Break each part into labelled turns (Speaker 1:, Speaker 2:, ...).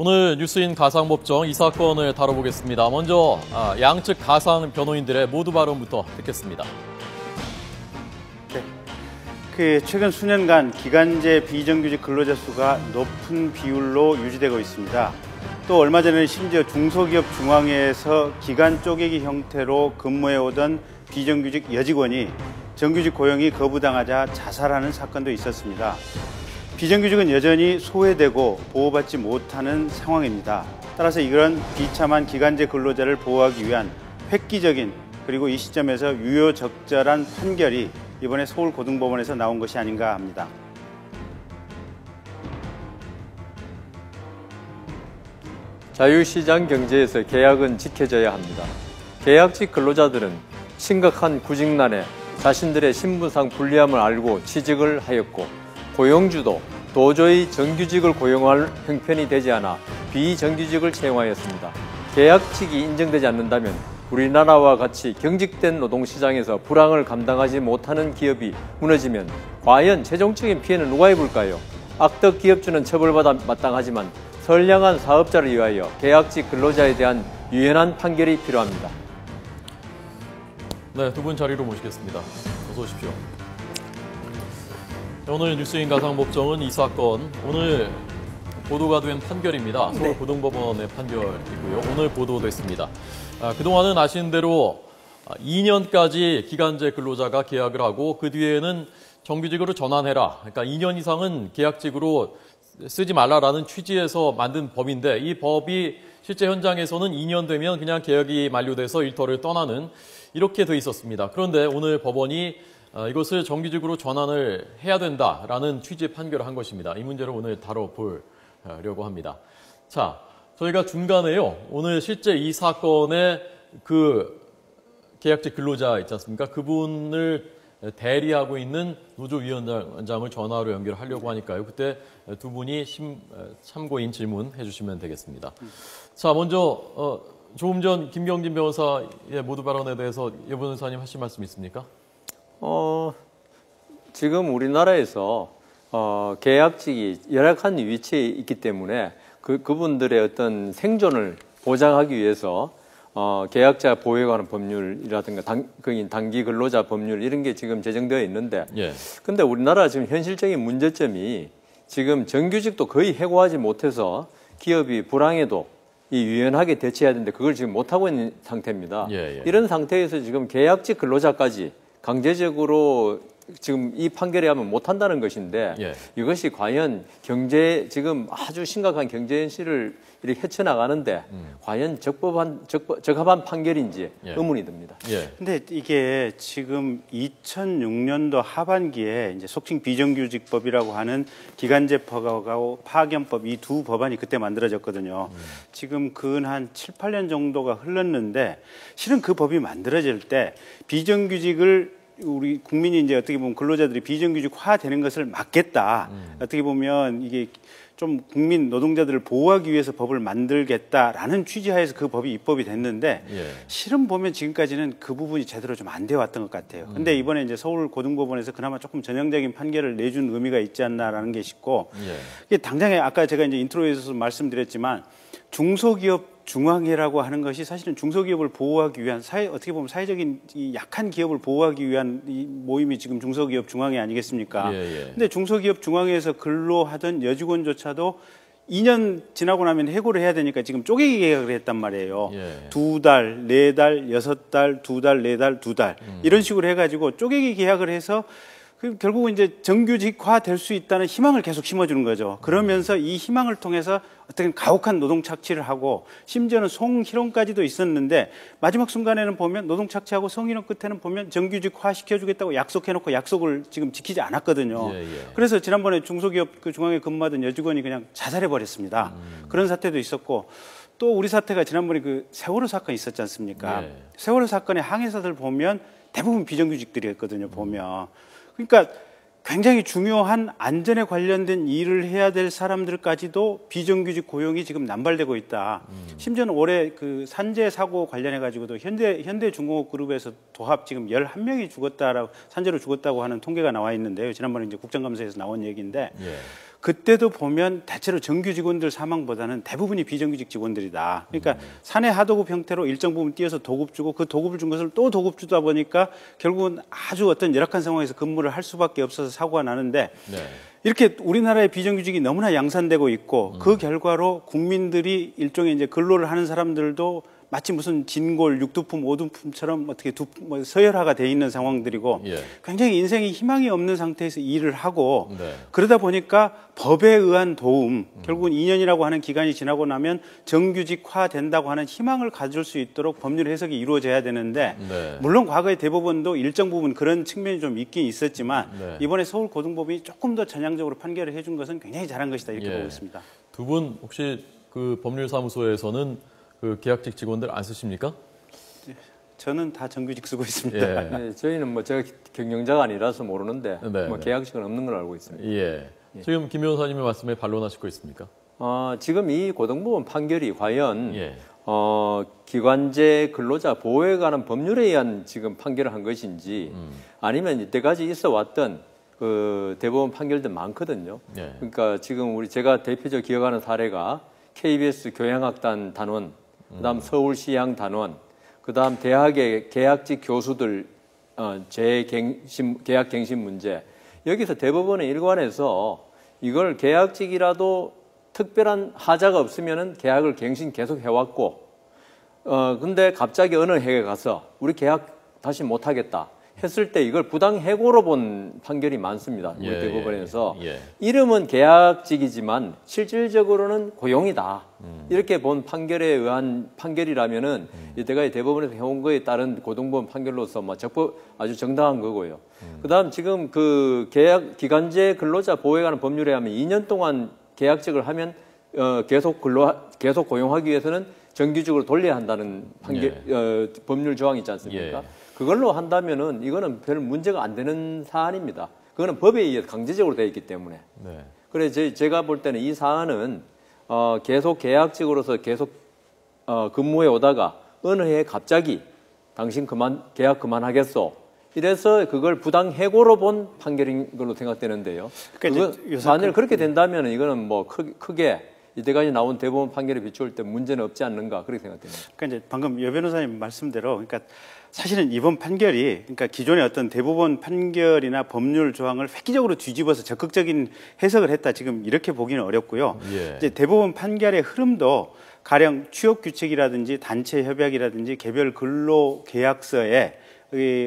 Speaker 1: 오늘 뉴스인 가상법정 이 사건을 다뤄보겠습니다. 먼저 양측 가상 변호인들의 모두 발언부터 듣겠습니다.
Speaker 2: 네. 최근 수년간 기간제 비정규직 근로자 수가 높은 비율로 유지되고 있습니다. 또 얼마 전에는 심지어 중소기업 중앙회에서 기간 쪼개기 형태로 근무해오던 비정규직 여직원이 정규직 고용이 거부당하자 자살하는 사건도 있었습니다. 비정규직은 여전히 소외되고 보호받지 못하는 상황입니다. 따라서 이런 비참한 기간제 근로자를 보호하기 위한 획기적인 그리고 이 시점에서 유효적절한 판결이 이번에 서울고등법원에서 나온 것이 아닌가 합니다.
Speaker 3: 자유시장 경제에서 계약은 지켜져야 합니다. 계약직 근로자들은 심각한 구직난에 자신들의 신분상 불리함을 알고 취직을 하였고 고용주도 도저히 정규직을 고용할 형편이 되지 않아 비정규직을 채용하였습니다. 계약직이 인정되지 않는다면 우리나라와 같이 경직된 노동시장에서 불황을 감당하지 못하는 기업이 무너지면 과연 최종적인 피해는 누가 입을까요? 악덕 기업주는 처벌받아 마땅하지만 선량한 사업자를 위하여 계약직 근로자에 대한 유연한 판결이 필요합니다.
Speaker 1: 네, 두 분 자리로 모시겠습니다. 어서 오십시오. 오늘 뉴스인 가상법정은 이 사건, 오늘 보도가 된 판결입니다. 서울고등법원의 판결이고요. 오늘 보도됐습니다. 그동안은 아시는 대로 2년까지 기간제 근로자가 계약을 하고 그 뒤에는 정규직으로 전환해라. 그러니까 2년 이상은 계약직으로 쓰지 말라라는 취지에서 만든 법인데 이 법이 실제 현장에서는 2년 되면 그냥 계약이 만료돼서 일터를 떠나는 이렇게 돼 있었습니다. 그런데 오늘 법원이 이것을 정규직으로 전환을 해야 된다라는 취지의 판결을 한 것입니다. 이 문제를 오늘 다뤄보려고 합니다. 자, 저희가 중간에요. 오늘 실제 이 사건의 그 계약직 근로자 있지 않습니까? 그분을 대리하고 있는 노조위원장을 전화로 연결하려고 하니까요. 그때 두 분이 참고인 질문해 주시면 되겠습니다. 자, 먼저 조금 전 김경진 변호사의 모두 발언에 대해서 예 변호사님 하실 말씀 있습니까?
Speaker 3: 지금 우리나라에서 계약직이 열악한 위치에 있기 때문에 그분들의 어떤 생존을 보장하기 위해서 계약자 보호에 관한 법률이라든가 단기 근로자 법률 이런 게 지금 제정되어 있는데 근데 우리나라 지금 현실적인 문제점이 지금 정규직도 거의 해고하지 못해서 기업이 불황에도 유연하게 대처해야 되는데 그걸 지금 못하고 있는 상태입니다. 이런 상태에서 지금 계약직 근로자까지 강제적으로 지금 이 판결에 하면 못한다는 것인데 이것이 과연 지금 아주 심각한 경제 현실을 이렇게 헤쳐나가는데 과연 적합한 판결인지 의문이 듭니다.
Speaker 2: 근데 이게 지금 2006년도 하반기에 이제 속칭 비정규직법이라고 하는 기간제법하고 파견법 이 두 법안이 그때 만들어졌거든요. 지금 근 한 7, 8년 정도가 흘렀는데 실은 그 법이 만들어질 때 비정규직을 우리 국민이 이제 어떻게 보면 근로자들이 비정규직화 되는 것을 막겠다. 어떻게 보면 이게 좀 국민 노동자들을 보호하기 위해서 법을 만들겠다라는 취지하에서 그 법이 입법이 됐는데 실은 보면 지금까지는 그 부분이 제대로 좀 안 돼 왔던 것 같아요. 근데 이번에 이제 서울고등법원에서 그나마 조금 전형적인 판결을 내준 의미가 있지 않나라는 게 싶고 이게 당장에 아까 제가 이제 인트로에서 말씀드렸지만 중소기업 중앙회라고 하는 것이 사실은 중소기업을 보호하기 위한 어떻게 보면 사회적인 이 약한 기업을 보호하기 위한 이 모임이 지금 중소기업 중앙회 아니겠습니까? 근데 중소기업 중앙회에서 근로하던 여직원조차도 2년 지나고 나면 해고를 해야 되니까 지금 쪼개기 계약을 했단 말이에요. 2달, 4달, 6달, 2달, 4달, 2달 이런 식으로 해가지고 쪼개기 계약을 해서 결국은 이제 정규직화 될 수 있다는 희망을 계속 심어주는 거죠. 그러면서 이 희망을 통해서 어떻게 가혹한 노동 착취를 하고 심지어는 성희롱까지도 있었는데 마지막 순간에는 보면 노동 착취하고 성희롱 끝에는 보면 정규직화 시켜주겠다고 약속해놓고 약속을 지금 지키지 않았거든요. 그래서 지난번에 중소기업 그 중앙에 근무하던 여직원이 그냥 자살해버렸습니다. 그런 사태도 있었고 또 우리 사태가 지난번에 그 세월호 사건이 있었지 않습니까? 세월호 사건의 항해사들 보면 대부분 비정규직들이었거든요. 보면. 그러니까 굉장히 중요한 안전에 관련된 일을 해야 될 사람들까지도 비정규직 고용이 지금 남발되고 있다. 심지어는 올해 그 산재 사고 관련해 가지고도 현대중공업 그룹에서 도합 지금 11명이 산재로 죽었다고 하는 통계가 나와 있는데요. 지난번에 이제 국정감사에서 나온 얘기인데 그때도 보면 대체로 정규 직원들 사망보다는 대부분이 비정규직 직원들이다. 그러니까 사내 하도급 형태로 일정 부분 띄어서 도급 주고 그 도급을 준 것을 또 도급 주다 보니까 결국은 아주 어떤 열악한 상황에서 근무를 할 수밖에 없어서 사고가 나는데
Speaker 1: 네.
Speaker 2: 이렇게 우리나라의 비정규직이 너무나 양산되고 있고 그 결과로 국민들이 일종의 이제 근로를 하는 사람들도 마치 무슨 진골, 육두품, 오두품처럼 어떻게 서열화가 돼 있는 상황들이고
Speaker 1: 예.
Speaker 2: 굉장히 인생에 희망이 없는 상태에서 일을 하고
Speaker 1: 네.
Speaker 2: 그러다 보니까 법에 의한 도움, 결국은 2년이라고 하는 기간이 지나고 나면 정규직화 된다고 하는 희망을 가질 수 있도록 법률 해석이 이루어져야 되는데
Speaker 1: 네.
Speaker 2: 물론 과거의 대법원도 일정 부분 그런 측면이 좀 있긴 있었지만
Speaker 1: 네.
Speaker 2: 이번에 서울고등법원이 조금 더 전향적으로 판결을 해준 것은 굉장히 잘한 것이다 이렇게
Speaker 1: 예.
Speaker 2: 보고 있습니다.
Speaker 1: 두 분 혹시 그 법률사무소에서는 그 계약직 직원들 안 쓰십니까?
Speaker 2: 저는 다 정규직 쓰고 있습니다.
Speaker 1: 예.
Speaker 3: 네, 저희는 뭐 제가 경영자가 아니라서 모르는데
Speaker 1: 네,
Speaker 3: 뭐
Speaker 1: 네.
Speaker 3: 계약직은 없는 걸로 알고 있습니다.
Speaker 1: 예. 지금 김 변호사님의 말씀에 반론하실 거 있습니까?
Speaker 3: 지금 이 고등법원 판결이 과연
Speaker 1: 예.
Speaker 3: 기관제 근로자 보호에 관한 법률에 의한 지금 판결을 한 것인지 아니면 이때까지 있어 왔던 그 대법원 판결들 많거든요.
Speaker 1: 예.
Speaker 3: 그러니까 지금 제가 대표적으로 기억하는 사례가 KBS 교양학단 단원, 그다음 서울시향 단원, 그다음 대학의 계약직 교수들 계약갱신 문제. 여기서 대법원의 일관에서 이걸 계약직이라도 특별한 하자가 없으면은 계약을 갱신 계속 해왔고, 근데 갑자기 어느 해에 가서 우리 계약 다시 못하겠다 했을 때 이걸 부당해고로 본 판결이 많습니다. 우리
Speaker 1: 예,
Speaker 3: 대법원에서.
Speaker 1: 예.
Speaker 3: 이름은 계약직이지만 실질적으로는 고용이다. 이렇게 본 판결에 의한 판결이라면은 이때까지 대법원에서 해온 거에 따른 고등법원 판결로서 뭐 아주 정당한 거고요. 그다음 지금 그 기간제 근로자 보호에 관한 법률에 하면 2년 동안 계약직을 하면 계속 고용하기 위해서는 정규직으로 돌려야 한다는 법률 조항이 있지 않습니까?
Speaker 1: 예.
Speaker 3: 그걸로 한다면은 이거는 별 문제가 안 되는 사안입니다. 그거는 법에 의해서 강제적으로 되어 있기 때문에.
Speaker 1: 네.
Speaker 3: 그래서 제가 볼 때는 이 사안은 계속 계약직으로서 계속 근무해 오다가 어느 해에 갑자기 당신 계약 그만하겠소. 이래서 그걸 부당해고로 본 판결인 걸로 생각되는데요.
Speaker 2: 그러니까
Speaker 3: 만일 그렇게 된다면 이거는 뭐 크게 이때까지 나온 대법원 판결에 비추을 때 문제는 없지 않는가 그렇게 생각됩니다.
Speaker 2: 그러니까 이제 방금 여 변호사님 말씀대로, 그러니까 사실은 이번 판결이, 그러니까 기존의 어떤 대법원 판결이나 법률 조항을 획기적으로 뒤집어서 적극적인 해석을 했다, 지금 이렇게 보기는 어렵고요.
Speaker 1: 예.
Speaker 2: 이제 대법원 판결의 흐름도 가령 취업 규칙이라든지 단체 협약이라든지 개별 근로 계약서에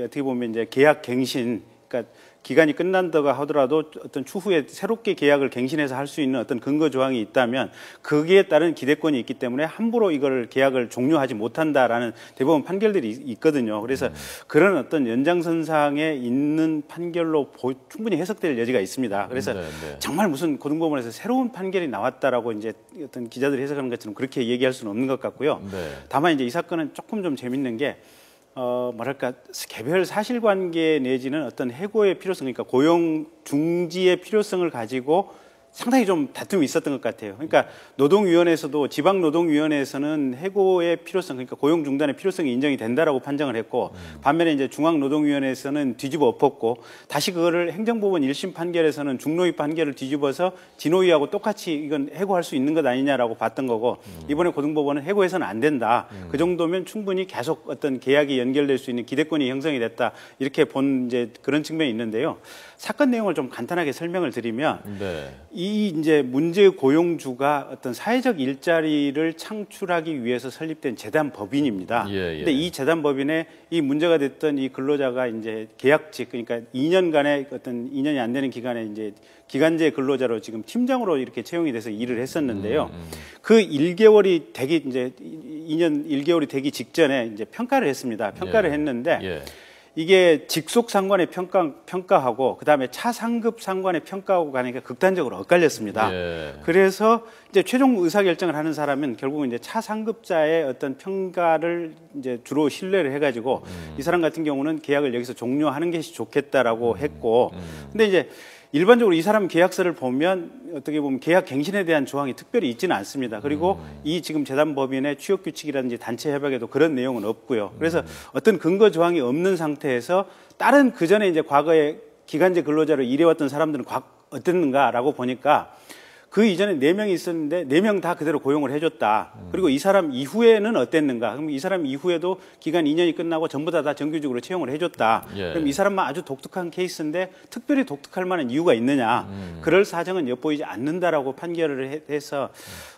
Speaker 2: 어떻게 보면 이제 계약 갱신, 그러니까 기간이 끝난다고 하더라도 어떤 추후에 새롭게 계약을 갱신해서 할 수 있는 어떤 근거 조항이 있다면 거기에 따른 기대권이 있기 때문에 함부로 이걸 계약을 종료하지 못한다라는 대법원 판결들이 있거든요. 그래서 그런 어떤 연장선상에 있는 판결로 충분히 해석될 여지가 있습니다. 그래서 정말 무슨 고등법원에서 새로운 판결이 나왔다라고 이제 어떤 기자들이 해석하는 것처럼 그렇게 얘기할 수는 없는 것 같고요. 다만 이제 이 사건은 조금 좀 재밌는 게 뭐랄까, 개별 사실관계 내지는 어떤 해고의 필요성, 그러니까 고용 중지의 필요성을 가지고 상당히 좀 다툼이 있었던 것 같아요. 그러니까 노동위원회에서도, 지방노동위원회에서는 해고의 필요성, 그러니까 고용 중단의 필요성이 인정이 된다라고 판정을 했고, 반면에 이제 중앙노동위원회에서는 뒤집어 엎었고, 다시 그거를 행정법원 1심 판결에서는 중노위 판결을 뒤집어서 진노위하고 똑같이 이건 해고할 수 있는 것 아니냐라고 봤던 거고, 이번에 고등법원은 해고해서는 안 된다. 그 정도면 충분히 계속 어떤 계약이 연결될 수 있는 기대권이 형성이 됐다. 이렇게 본 이제 그런 측면이 있는데요. 사건 내용을 좀 간단하게 설명을 드리면, 이 이제 문제 고용주가 어떤 사회적 일자리를 창출하기 위해서 설립된 재단 법인입니다. 근데 이 재단 법인에 이 문제가 됐던 이 근로자가 이제 계약직, 그러니까 2년간의 어떤 2년이 안 되는 기간에 이제 기간제 근로자로 지금 팀장으로 이렇게 채용이 돼서 일을 했었는데요. 그 1개월이 되기 이제 2년 1개월이 되기 직전에 이제 평가를 했습니다. 평가를 했는데 이게 직속 상관의 평가하고 그다음에 차상급 상관의 평가하고 가니까 극단적으로 엇갈렸습니다. 그래서 이제 최종 의사결정을 하는 사람은 결국은 이제 차상급자의 어떤 평가를 이제 주로 신뢰를 해가지고 이 사람 같은 경우는 계약을 여기서 종료하는 것이 좋겠다라고 했고, 근데 이제 일반적으로 이 사람 계약서를 보면 어떻게 보면 계약 갱신에 대한 조항이 특별히 있지는 않습니다. 그리고 이 지금 재단법인의 취업규칙이라든지 단체 협약에도 그런 내용은 없고요. 그래서 어떤 근거 조항이 없는 상태에서 다른 그 전에 이제 과거에 기간제 근로자로 일해왔던 사람들은 어땠는가라고 보니까 그 이전에 4명이 있었는데 4명 다 그대로 고용을 해줬다. 그리고 이 사람 이후에는 어땠는가? 그럼 이 사람 이후에도 기간 2년이 끝나고 전부 다 정규직으로 채용을 해줬다.
Speaker 1: 예.
Speaker 2: 그럼 이 사람만 아주 독특한 케이스인데 특별히 독특할 만한 이유가 있느냐? 그럴 사정은 엿보이지 않는다라고 판결을 해서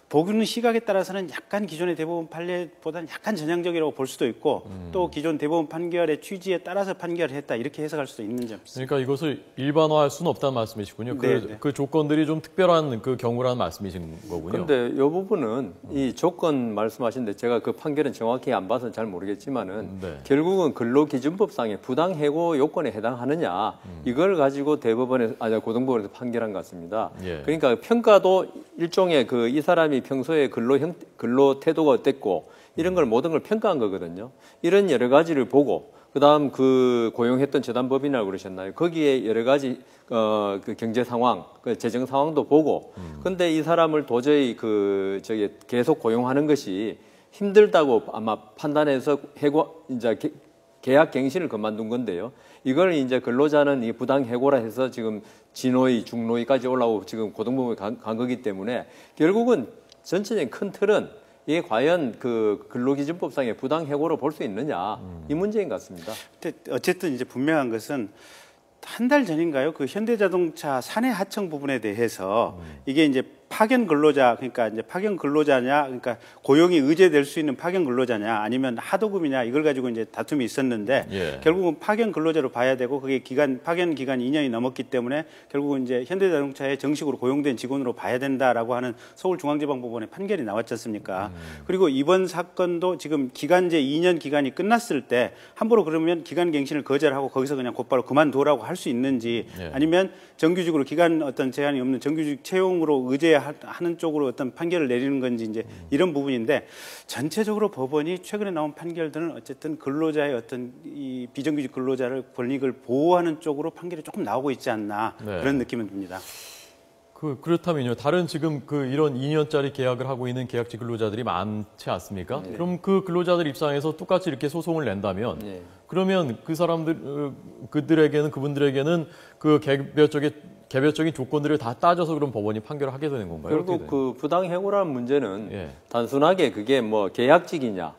Speaker 2: 보는 시각에 따라서는 약간 기존의 대법원 판례보다는 약간 전향적이라고 볼 수도 있고 또 기존 대법원 판결의 취지에 따라서 판결을 했다 이렇게 해석할 수도 있는 점.
Speaker 1: 그러니까 이것을 일반화할 수는 없다는 말씀이시군요. 그 조건들이 좀 특별한 그 경우라는 말씀이신 거군요.
Speaker 3: 그런데 이 부분은 이 조건 말씀하신데 제가 그 판결은 정확히 안 봐서 잘 모르겠지만은 결국은 근로기준법상의 부당해고 요건에 해당하느냐 이걸 가지고 대법원에서 고등법원에서 판결한 것 같습니다.
Speaker 1: 예.
Speaker 3: 그러니까 평가도 일종의 그 이 사람이 평소에 근로 태도가 어땠고 이런 걸 모든 걸 평가한 거거든요. 이런 여러 가지를 보고 그다음 그 고용했던 재단법인이라고 그러셨나요? 거기에 여러 가지 그 경제 상황, 그 재정 상황도 보고 근데 이 사람을 도저히 계속 고용하는 것이 힘들다고 아마 판단해서 이제 계약 갱신을 그만둔 건데요. 이걸 이제 근로자는 이 부당 해고라 해서 지금 진호위, 중노위까지 올라오고 지금 고등법원에 간 거기 때문에 결국은 전체적인 큰 틀은 이게 과연 그 근로기준법상의 부당 해고로 볼 수 있느냐 이 문제인 것 같습니다.
Speaker 2: 근데 어쨌든 이제 분명한 것은 한 달 전인가요? 그 현대자동차 사내 하청 부분에 대해서 이게 이제 파견 근로자, 그러니까 이제 파견 근로자냐, 그러니까 고용이 의제될 수 있는 파견 근로자냐, 아니면 하도급이냐, 이걸 가지고 이제 다툼이 있었는데, 결국은 파견 근로자로 봐야 되고, 그게 파견 기간 2년이 넘었기 때문에 결국은 이제 현대자동차에 정식으로 고용된 직원으로 봐야 된다라고 하는 서울중앙지방법원의 판결이 나왔지 않습니까? 그리고 이번 사건도 지금 기간제 2년 기간이 끝났을 때, 함부로 그러면 기간갱신을 거절하고 거기서 그냥 곧바로 그만두라고 할 수 있는지, 아니면 정규직으로 기간 어떤 제한이 없는 정규직 채용으로 의제하는 쪽으로 어떤 판결을 내리는 건지 이제 이런 부분인데 전체적으로 법원이 최근에 나온 판결들은 어쨌든 근로자의 어떤 이 비정규직 근로자를 권익을 보호하는 쪽으로 판결이 조금 나오고 있지 않나 그런 느낌은 듭니다.
Speaker 1: 그렇다면요. 다른 지금 이런 2년짜리 계약을 하고 있는 계약직 근로자들이 많지 않습니까? 그럼 그 근로자들 입장에서 똑같이 이렇게 소송을 낸다면 그러면 그분들에게는 그 개별적인 조건들을 다 따져서 그럼 법원이 판결을 하게 되는 건가요?
Speaker 3: 결국 그 부당해고라는 문제는 단순하게 그게 뭐 계약직이냐,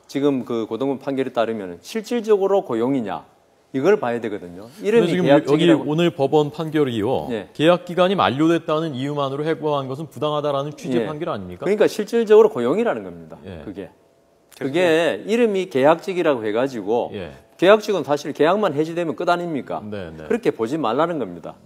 Speaker 3: 지금 그 고등법 판결에 따르면 실질적으로 고용이냐, 이걸 봐야 되거든요. 이름이
Speaker 1: 지금
Speaker 3: 계약직이라고.
Speaker 1: 여기 오늘 법원 판결이요. 계약 기간이 만료됐다는 이유만으로 해고한 것은 부당하다라는 취지의 판결 아닙니까?
Speaker 3: 그러니까 실질적으로 고용이라는 겁니다. 그게 이름이 계약직이라고 해가지고 계약직은 사실 계약만 해지되면 끝 아닙니까? 그렇게 보지 말라는 겁니다.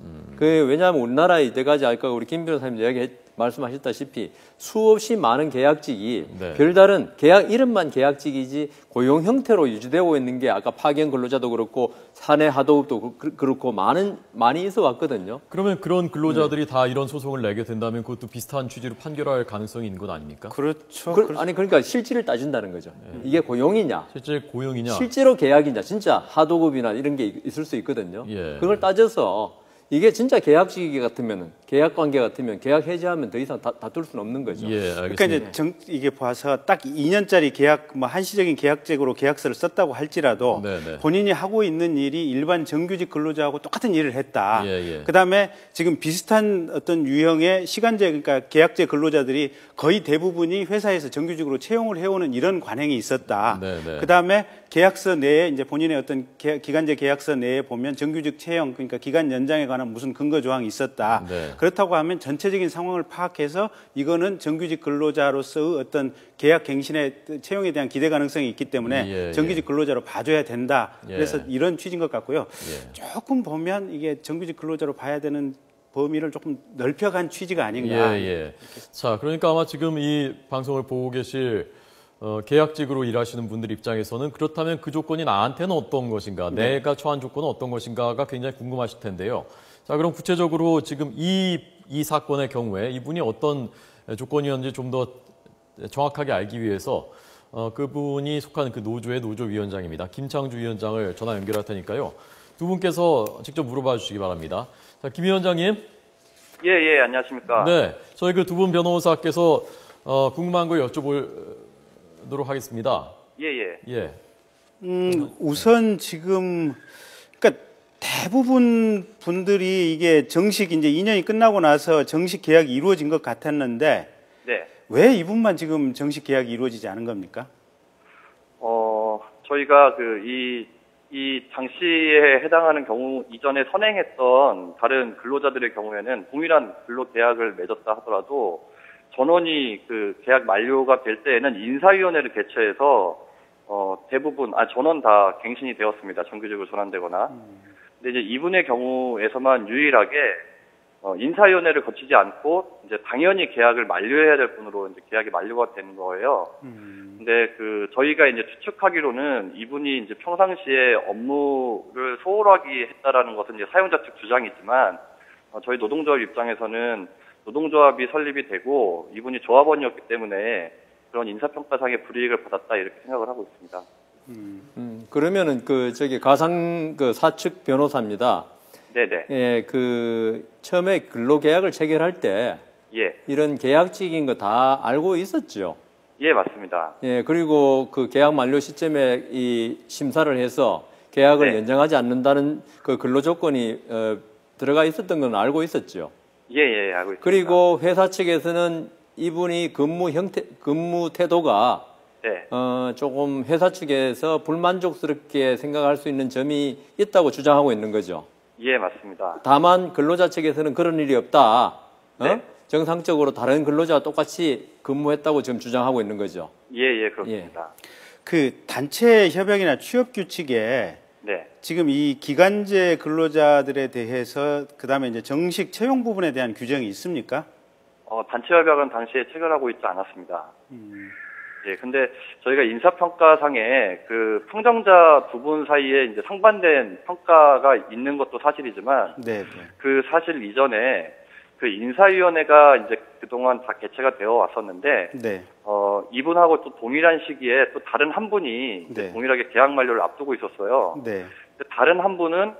Speaker 3: 왜냐하면 우리나라에 이때까지 아까 우리 김 변호사님 말씀하셨다시피 수없이 많은 계약직이 별다른 이름만 계약직이지 고용 형태로 유지되고 있는 게 아까 파견 근로자도 그렇고 사내 하도급도 그렇고 많이 있어 왔거든요.
Speaker 1: 그러면 그런 근로자들이 다 이런 소송을 내게 된다면 그것도 비슷한 취지로 판결할 가능성이 있는 것 아닙니까?
Speaker 2: 그렇죠.
Speaker 3: 그러니까 실질을 따진다는 거죠. 이게 고용이냐,
Speaker 1: 실제 고용이냐,
Speaker 3: 실제로 계약이냐, 진짜 하도급이나 이런 게 있을 수 있거든요. 그걸 따져서 이게 진짜 계약직 같으면 계약 관계 같으면 계약 해지하면 더 이상 다툴 수는 없는 거죠.
Speaker 2: 그러니까 이제 이게 봐서 딱 2년짜리 계약 뭐 한시적인 계약직으로 계약서를 썼다고 할지라도 본인이 하고 있는 일이 일반 정규직 근로자하고 똑같은 일을 했다. 그다음에 지금 비슷한 어떤 유형의 시간제 그러니까 계약제 근로자들이 거의 대부분이 회사에서 정규직으로 채용을 해오는 이런 관행이 있었다. 그다음에 계약서 내에 이제 본인의 어떤 기간제 계약서 내에 보면 정규직 채용 그러니까 기간 연장에 관한 무슨 근거 조항이 있었다. 그렇다고 하면 전체적인 상황을 파악해서 이거는 정규직 근로자로서의 어떤 계약 갱신의 채용에 대한 기대 가능성이 있기 때문에 정규직 근로자로 봐줘야 된다. 그래서 이런 취지인 것 같고요. 조금 보면 이게 정규직 근로자로 봐야 되는 범위를 조금 넓혀간 취지가 아닌가.
Speaker 1: 자, 그러니까 아마 지금 이 방송을 보고 계실 계약직으로 일하시는 분들 입장에서는 그렇다면 그 조건이 나한테는 어떤 것인가, 내가 처한 조건은 어떤 것인가가 굉장히 궁금하실 텐데요. 자, 그럼 구체적으로 지금 이 사건의 경우에 이분이 어떤 조건이었는지 좀 더 정확하게 알기 위해서 그분이 속한 그 노조의 노조위원장입니다. 김창주 위원장을 전화 연결할 테니까요. 두 분께서 직접 물어봐 주시기 바랍니다. 자, 김 위원장님.
Speaker 4: 예, 안녕하십니까.
Speaker 1: 네, 저희 그 두 분 변호사께서 궁금한 걸 여쭤보도록 하겠습니다.
Speaker 4: 예.
Speaker 2: 우선 지금 그러니까 대부분 분들이 이게 정식 이제 2년이 끝나고 나서 정식 계약이 이루어진 것 같았는데
Speaker 4: 네.
Speaker 2: 왜 이분만 지금 정식 계약이 이루어지지 않은 겁니까?
Speaker 4: 저희가 이 당시에 해당하는 경우 이전에 선행했던 다른 근로자들의 경우에는 동일한 근로 계약을 맺었다 하더라도 전원이 그 계약 만료가 될 때에는 인사위원회를 개최해서 대부분 전원 다 갱신이 되었습니다. 정규직으로 전환되거나. 근데 이제 이분의 경우에서만 유일하게 인사위원회를 거치지 않고 이제 당연히 계약을 만료해야 될 분으로 이제 계약이 만료가 된 거예요. 근데 저희가 이제 추측하기로는 이분이 이제 평상시에 업무를 소홀하게 했다라는 것은 이제 사용자 측 주장이지만 저희 노동조합 입장에서는 노동조합이 설립이 되고 이분이 조합원이었기 때문에 그런 인사평가상의 불이익을 받았다 이렇게 생각을 하고 있습니다.
Speaker 3: 그러면은 가상 사측 변호사입니다.
Speaker 4: 네네.
Speaker 3: 예, 처음에 근로계약을 체결할 때
Speaker 4: 예.
Speaker 3: 이런 계약직인 거 다 알고 있었죠.
Speaker 4: 예, 맞습니다.
Speaker 3: 예, 그리고 그 계약 만료 시점에 이 심사를 해서 계약을
Speaker 4: 네.
Speaker 3: 연장하지 않는다는 그 근로 조건이 들어가 있었던 건 알고 있었죠.
Speaker 4: 예, 알고 있습니다.
Speaker 3: 그리고 회사 측에서는 이분이 근무 태도가
Speaker 4: 네.
Speaker 3: 조금 회사 측에서 불만족스럽게 생각할 수 있는 점이 있다고 주장하고 있는 거죠.
Speaker 4: 예, 맞습니다.
Speaker 3: 다만 근로자 측에서는 그런 일이 없다.
Speaker 4: 네.
Speaker 3: 정상적으로 다른 근로자와 똑같이 근무했다고 지금 주장하고 있는 거죠.
Speaker 4: 예, 그렇습니다.
Speaker 2: 그 단체 협약이나 취업 규칙에
Speaker 4: 네.
Speaker 2: 지금 이 기간제 근로자들에 대해서 그다음에 이제 정식 채용 부분에 대한 규정이 있습니까?
Speaker 4: 단체 협약은 당시에 체결하고 있지 않았습니다. 예, 근데 저희가 인사평가상에 그 평정자 두 분 사이에 이제 상반된 평가가 있는 것도 사실이지만
Speaker 2: 네.
Speaker 4: 그 사실 이전에 그 인사위원회가 이제 그동안 다 개최가 되어 왔었는데
Speaker 2: 네.
Speaker 4: 이분하고 또 동일한 시기에 또 다른 한 분이 이제
Speaker 2: 네.
Speaker 4: 동일하게 계약 만료를 앞두고 있었어요.
Speaker 2: 네.
Speaker 4: 근데 다른 한 분은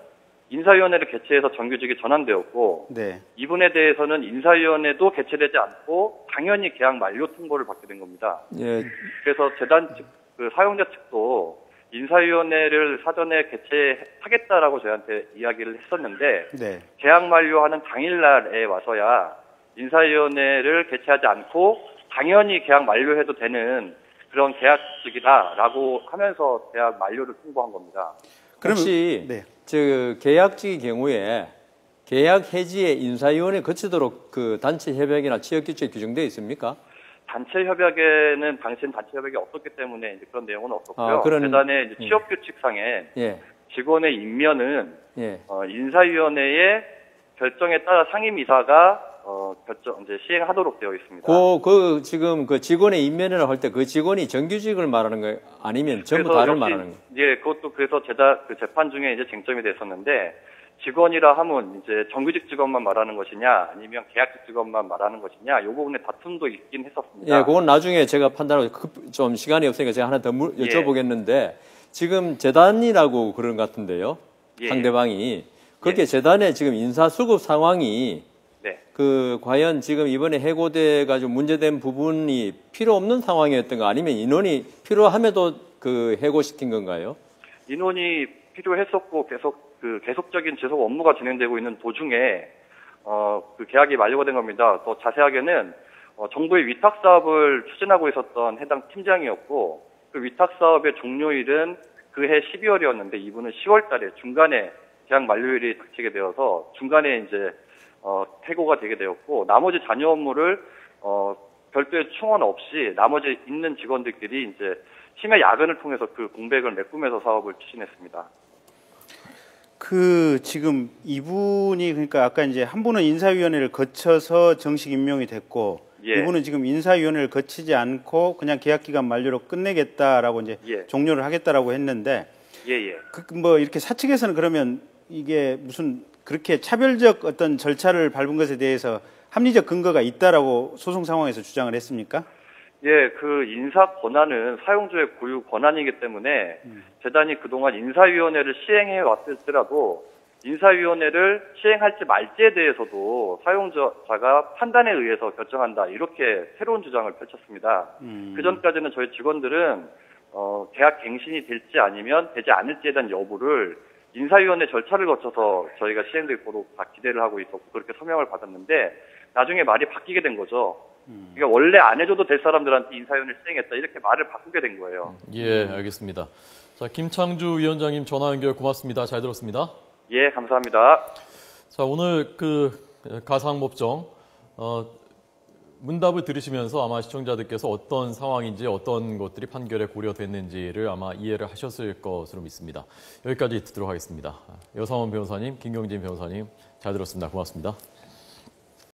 Speaker 4: 인사위원회를 개최해서 정규직이 전환되었고
Speaker 2: 네.
Speaker 4: 이분에 대해서는 인사위원회도 개최되지 않고 당연히 계약 만료 통보를 받게 된 겁니다.
Speaker 3: 예,
Speaker 4: 그래서 재단 측, 사용자 측도 인사위원회를 사전에 개최하겠다라고 저희한테 이야기를 했었는데
Speaker 2: 네.
Speaker 4: 계약 만료하는 당일날에 와서야 인사위원회를 개최하지 않고 당연히 계약 만료해도 되는 그런 계약직이다라고 하면서 계약 만료를 통보한 겁니다.
Speaker 3: 혹시
Speaker 2: 네.
Speaker 3: 계약직의 경우에 계약 해지에 인사위원회 거치도록 그 단체 협약이나 취업 규칙에 규정되어 있습니까?
Speaker 4: 단체 협약에는 당시엔 단체 협약이 없었기 때문에 이제 그런 내용은 없었고요.
Speaker 3: 그런-
Speaker 4: 재단의 이제 취업 규칙상에
Speaker 3: 예,
Speaker 4: 직원의 임면은
Speaker 3: 예.
Speaker 4: 인사위원회의 결정에 따라 상임이사가 이제 시행하도록 되어 있습니다.
Speaker 3: 지금 그 직원의 임면이라고 할 때 그 직원이 정규직을 말하는 거예요? 아니면 전부
Speaker 4: 그래서
Speaker 3: 다를
Speaker 4: 역시
Speaker 3: 말하는 거예요?
Speaker 4: 예, 그것도 그래서 재판 중에 이제 쟁점이 됐었는데 직원이라 하면 이제 정규직 직원만 말하는 것이냐 아니면 계약직 직원만 말하는 것이냐 이 부분에 다툼도 있긴 했었습니다.
Speaker 3: 예, 그건 나중에 제가 판단하고 좀 시간이 없으니까 제가 하나 더
Speaker 4: 예.
Speaker 3: 여쭤보겠는데 지금 재단이라고 그런 것 같은데요.
Speaker 4: 예.
Speaker 3: 상대방이. 그렇게
Speaker 4: 예.
Speaker 3: 재단의 지금 인사수급 상황이
Speaker 4: 네.
Speaker 3: 과연 지금 이번에 해고돼 가지고 문제된 부분이 필요 없는 상황이었던가 아니면 인원이 필요함에도 해고시킨 건가요?
Speaker 4: 인원이 필요했었고 계속적인 지속 업무가 진행되고 있는 도중에 계약이 만료가 된 겁니다. 더 자세하게는 정부의 위탁 사업을 추진하고 있었던 해당 팀장이었고 그 위탁 사업의 종료일은 그해 12월이었는데 이분은 10월 달에 중간에 계약 만료일이 닥치게 되어서 중간에 이제 해고가 되게 되었고 나머지 잔여 업무를 별도의 충원 없이 나머지 있는 직원들끼리 이제 심야 야근을 통해서 그 공백을 메꾸면서 사업을 추진했습니다.
Speaker 2: 지금 이분이 그러니까 아까 이제 한 분은 인사위원회를 거쳐서 정식 임명이 됐고
Speaker 4: 예.
Speaker 2: 이분은 지금 인사위원회를 거치지 않고 그냥 계약 기간 만료로 끝내겠다라고 이제
Speaker 4: 예.
Speaker 2: 종료를 하겠다라고 했는데
Speaker 4: 예.
Speaker 2: 이렇게 사측에서는 그러면 이게 무슨 그렇게 차별적 어떤 절차를 밟은 것에 대해서 합리적 근거가 있다라고 소송 상황에서 주장을 했습니까?
Speaker 4: 예, 그 인사 권한은 사용주의 고유 권한이기 때문에 재단이 그동안 인사위원회를 시행해 왔을지라도 인사위원회를 시행할지 말지에 대해서도 사용자가 판단에 의해서 결정한다 이렇게 새로운 주장을 펼쳤습니다. 그 전까지는 저희 직원들은 계약 갱신이 될지 아니면 되지 않을지에 대한 여부를 인사위원회 절차를 거쳐서 저희가 시행될 거로 다 기대를 하고 있었고 그렇게 서명을 받았는데 나중에 말이 바뀌게 된 거죠. 그러니까 원래 안 해줘도 될 사람들한테 인사위원회를 시행했다 이렇게 말을 바꾸게 된 거예요.
Speaker 1: 예, 알겠습니다. 자, 김창주 위원장님 전화 연결 고맙습니다. 잘 들었습니다.
Speaker 4: 예, 감사합니다.
Speaker 1: 자, 오늘 그 가상법정 문답을 들으시면서 아마 시청자들께서 어떤 상황인지 어떤 것들이 판결에 고려됐는지를 아마 이해를 하셨을 것으로 믿습니다. 여기까지 듣도록 하겠습니다. 여상원 변호사님, 김경진 변호사님 잘 들었습니다. 고맙습니다.